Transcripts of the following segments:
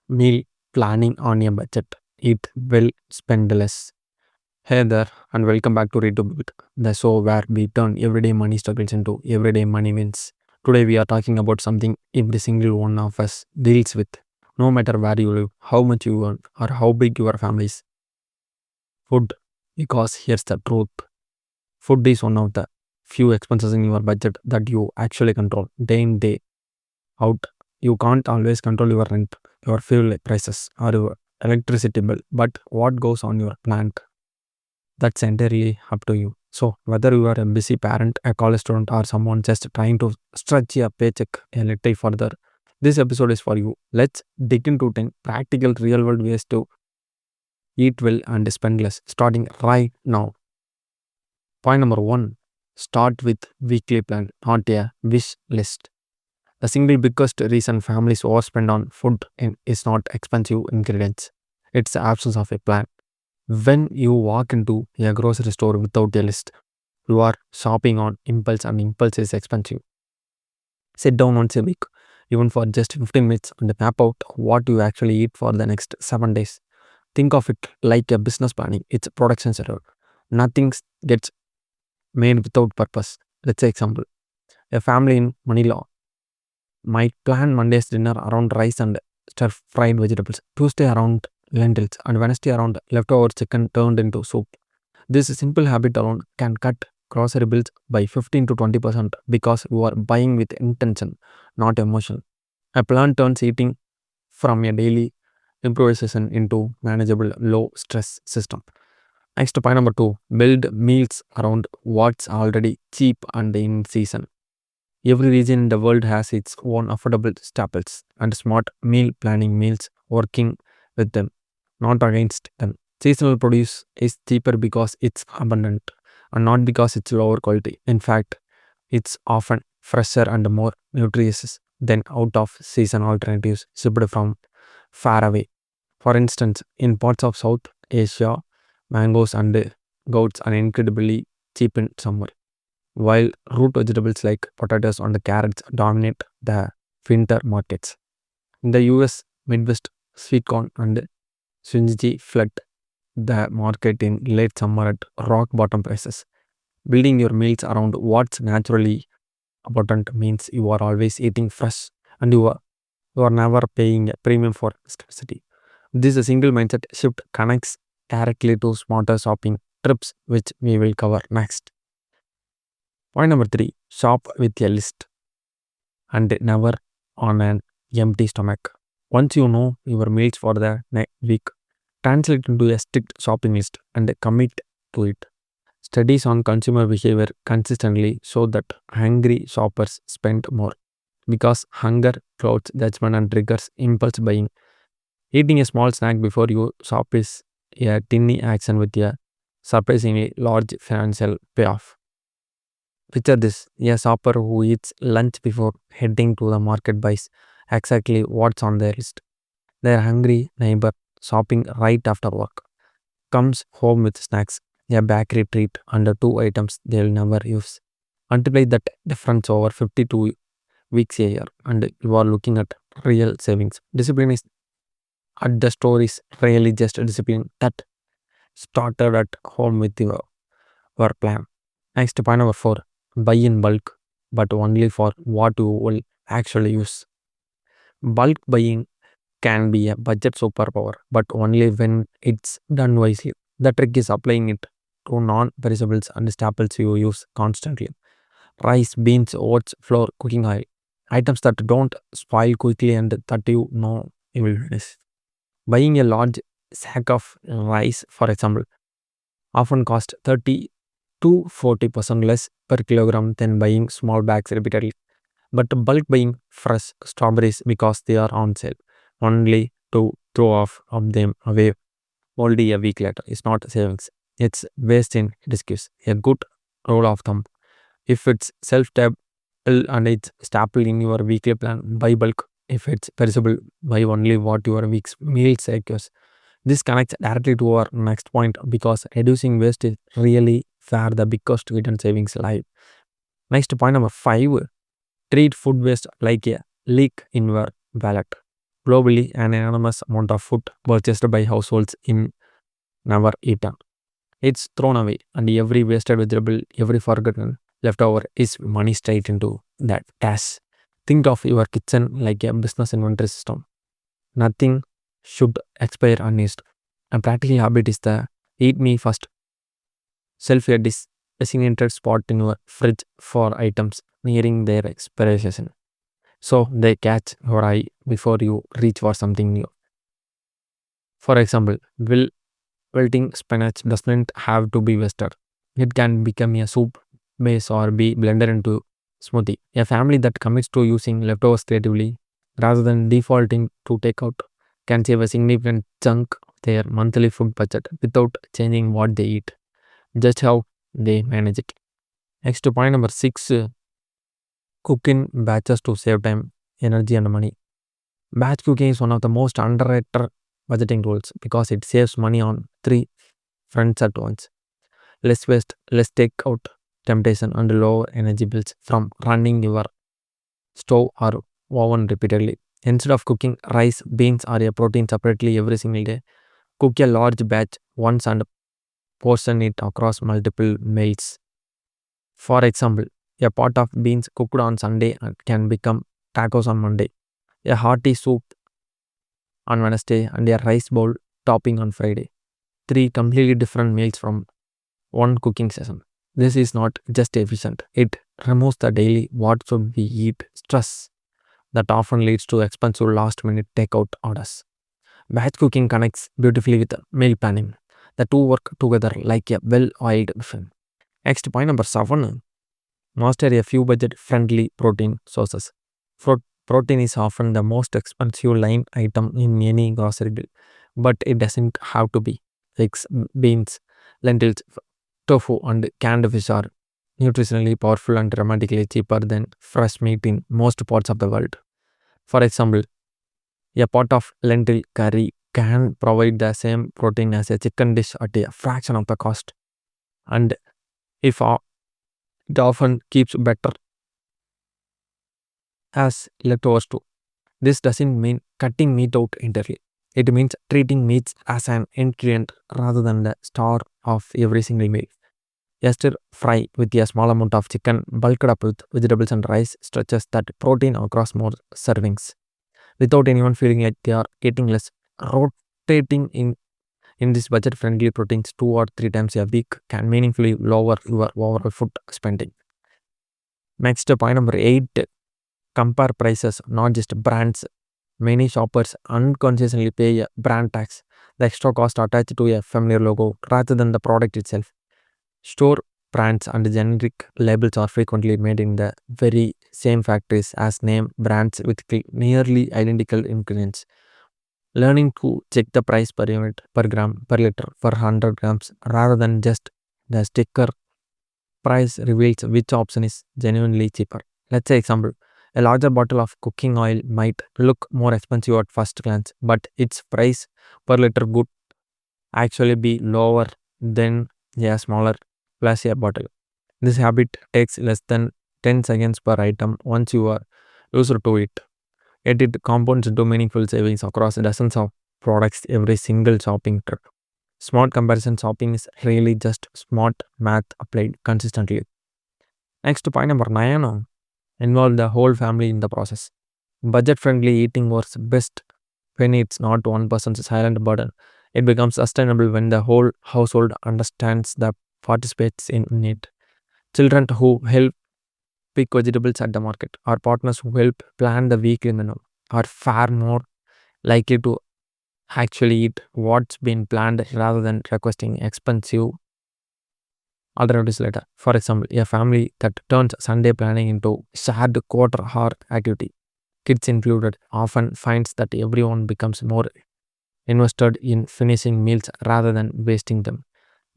Meal planning on a budget. Eat well, spend less. Hey there, and welcome back to Read to Build, the show where we turn everyday money struggles into everyday money wins. Today, we are talking about something every single one of us deals with, no matter where you live, how much you earn, or how big your family is. Food. Because here's the truth, food is one of the few expenses in your budget that you actually control day in, day out. You can't always control your rent, your fuel prices, or your electricity bill, but what goes on your plant, that's entirely up to you. So, whether you are a busy parent, a college student, or someone just trying to stretch your paycheck a little further, this episode is for you. Let's dig into 10 practical real world ways to eat well and spend less, starting right now. Point number one, start with weekly plan, not a wish list. The single biggest reason families overspend on food is not expensive ingredients, it's the absence of a plan. When you walk into a grocery store without a list, you are shopping on impulse, and impulse is expensive. Sit down once a week, even for just 15 minutes, and map out what you actually eat for the next 7 days. Think of it like a business planning, it's production schedule. Nothing gets made without purpose. Let's say example. A family in Manila might plan Monday's dinner around rice and stir fried vegetables, Tuesday around lentils, and Wednesday around leftover chicken turned into soup. This simple habit alone can cut grocery bills by 15 to 20% because you are buying with intention, not emotion. A plan turns eating from a daily improvisation into manageable low stress system. Next, point number two, build meals around what's already cheap and in season. Every region in the world has its own affordable staples, and smart meal planning meals working with them, not against them. Seasonal produce is cheaper because it's abundant and not because it's lower quality. In fact, it's often fresher and more nutritious than out of season alternatives shipped from far away. For instance, in parts of South Asia, mangoes and goats are incredibly cheap in summer, while root vegetables like potatoes and carrots dominate the winter markets. In the US Midwest, sweet corn and spinach flood the market in late summer at rock bottom prices. Building your meals around what's naturally abundant means you are always eating fresh, and you are never paying a premium for scarcity. This single mindset shift connects directly to smarter shopping trips, which we will cover next. Point number three, shop with a list and never on an empty stomach. Once you know your meals for the next week, translate into a strict shopping list and commit to it. Studies on consumer behavior consistently show that hungry shoppers spend more because hunger clouds judgment and triggers impulse buying. Eating a small snack before you shop is a tiny action with a surprisingly large financial payoff. Picture this, a shopper who eats lunch before heading to the market buys exactly what's on their list. Their hungry neighbor shopping right after work comes home with snacks, a bakery treat, and two items they'll never use. Multiply that difference over 52 weeks a year, and you are looking at real savings. Discipline is at the store is really just a discipline that started at home with your work plan. Next, point number four, buy in bulk, but only for what you will actually use. Bulk buying can be a budget superpower, but only when it's done wisely. The trick is applying it to non perishables and staples you use constantly: rice, beans, oats, flour, cooking oil. Items that don't spoil quickly and that you know you will miss. Buying a large sack of rice, for example, often cost 30 to 40% less per kilogram than buying small bags repeatedly. But bulk buying fresh strawberries because they are on sale, only to throw off of them away only a week later, is not savings. It's waste in disguise. A good rule of thumb: if it's self-stable and it's staple in your weekly plan, buy bulk. If it's perishable, buy only what your week's meal secures. This connects directly to our next point because reducing waste is really where the biggest hidden savings lie. Next, point number five, treat food waste like a leak in your wallet. Globally, an enormous amount of food purchased by households in never eaten. It's thrown away, and every wasted vegetable, every forgotten leftover is money straight into that cash. Think of your kitchen like a business inventory system. Nothing should expire unused. A practical habit is the eat me first. Self a designated spot in your fridge for items nearing their expiration, so they catch your eye before you reach for something new. For example, wilting spinach doesn't have to be wasted. It can become a soup base or be blended into smoothie. A family that commits to using leftovers creatively rather than defaulting to takeout can save a significant chunk their monthly food budget without changing what they eat, just how they manage it. Next to point number 6, cook in batches to save time, energy, and money. Batch cooking is one of the most underrated budgeting tools because it saves money on three fronts at once: less waste, less takeout temptation, and lower energy bills from running your stove or oven repeatedly. Instead of cooking rice, beans, or a protein separately every single day, cook a large batch once and portion it across multiple meals. For example, a pot of beans cooked on Sunday can become tacos on Monday, a hearty soup on Wednesday, and a rice bowl topping on Friday. Three completely different meals from one cooking session. This is not just efficient, it removes the daily what should we eat stress that often leads to expensive last minute takeout orders. Batch cooking connects beautifully with meal planning. The two work together like a well oiled machine. Next, point number 7, master a few budget friendly protein sources. Protein is often the most expensive line item in any grocery bill, but it doesn't have to be. Eggs, beans, lentils, tofu, and canned fish are nutritionally powerful and dramatically cheaper than fresh meat in most parts of the world. For example, a pot of lentil curry can provide the same protein as a chicken dish at a fraction of the cost, and if it often keeps better as leftovers too. This doesn't mean cutting meat out entirely. It means treating meats as an ingredient rather than the star of every single meal. A stir fry with a small amount of chicken bulked up with vegetables and rice stretches that protein across more servings without anyone feeling like they are eating less. Rotating in these budget friendly proteins 2 or 3 times a week can meaningfully lower your overall food spending. Next, point number 8, compare prices, not just brands. Many shoppers unconsciously pay a brand tax, the extra cost attached to a familiar logo rather than the product itself. Store brands and generic labels are frequently made in the very same factories as name brands with nearly identical ingredients. Learning to check the price per unit, per gram, per liter, for 100 grams rather than just the sticker price reveals which option is genuinely cheaper. Let's say example, a larger bottle of cooking oil might look more expensive at first glance, but its price per liter could actually be lower than a smaller glacier bottle. This habit takes less than 10 seconds per item once you are used to it. Yet it compounds into meaningful savings across dozens of products every single shopping trip. Smart comparison shopping is really just smart math applied consistently. Next, point number 9, involve the whole family in the process. Budget friendly eating works best when it's not one person's silent burden. It becomes sustainable when the whole household understands that participates in it. Children who help pick vegetables at the market or partners who help plan the weekly menu are far more likely to actually eat what's been planned rather than requesting expensive alternatives later. For example, a family that turns Sunday planning into shared quarter-hour activity, kids included, often finds that everyone becomes more invested in finishing meals rather than wasting them.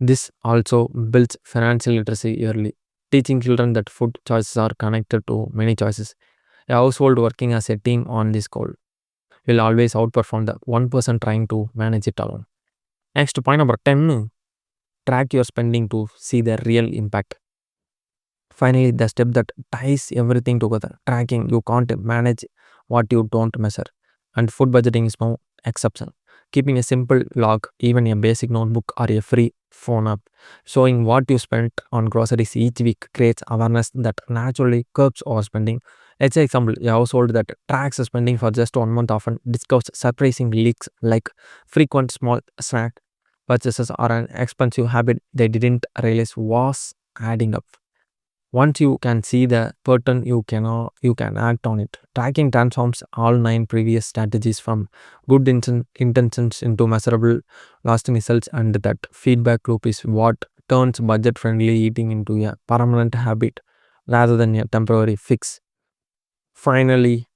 This also builds financial literacy early, teaching children that food choices are connected to many choices. A household working as a team on this goal will always outperform the one person trying to manage it alone. Next, point number 10, track your spending to see the real impact. Finally, the step that ties everything together, tracking. You can't manage what you don't measure. and food budgeting is no exception. Keeping a simple log, even a basic notebook or a free phone app, showing what you spent on groceries each week creates awareness that naturally curbs overspending. Let's say example, a household that tracks spending for just 1 month often discovers surprising leaks like frequent small snack purchases or an expensive habit they didn't realize was adding up. Once you can see the pattern, you can act on it. Tracking transforms all 9 previous strategies from good intentions into measurable lasting results, and that feedback loop is what turns budget friendly eating into a permanent habit rather than a temporary fix. Finally,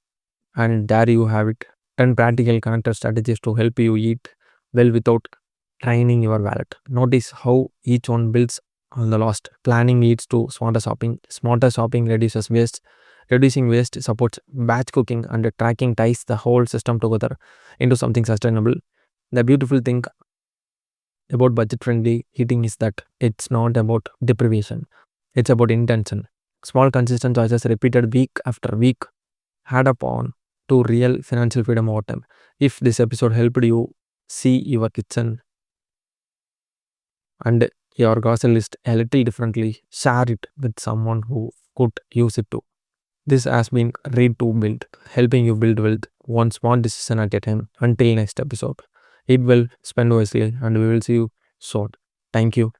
and there you have it, 10 practical connected strategies to help you eat well without training your wallet. Notice how each one builds on the last. Planning leads to smarter shopping. Smarter shopping reduces waste. Reducing waste supports batch cooking, and tracking ties the whole system together into something sustainable. The beautiful thing about budget friendly eating is that it's not about deprivation, it's about intention. Small consistent choices repeated week after week add up on to real financial freedom over time. If this episode helped you see your kitchen and your grocery list a little differently, share it with someone who could use it too. This has been Read to Build, helping you build wealth one small decision at a time. Until next episode, eat well, spend wisely, and we will see you soon. Thank you.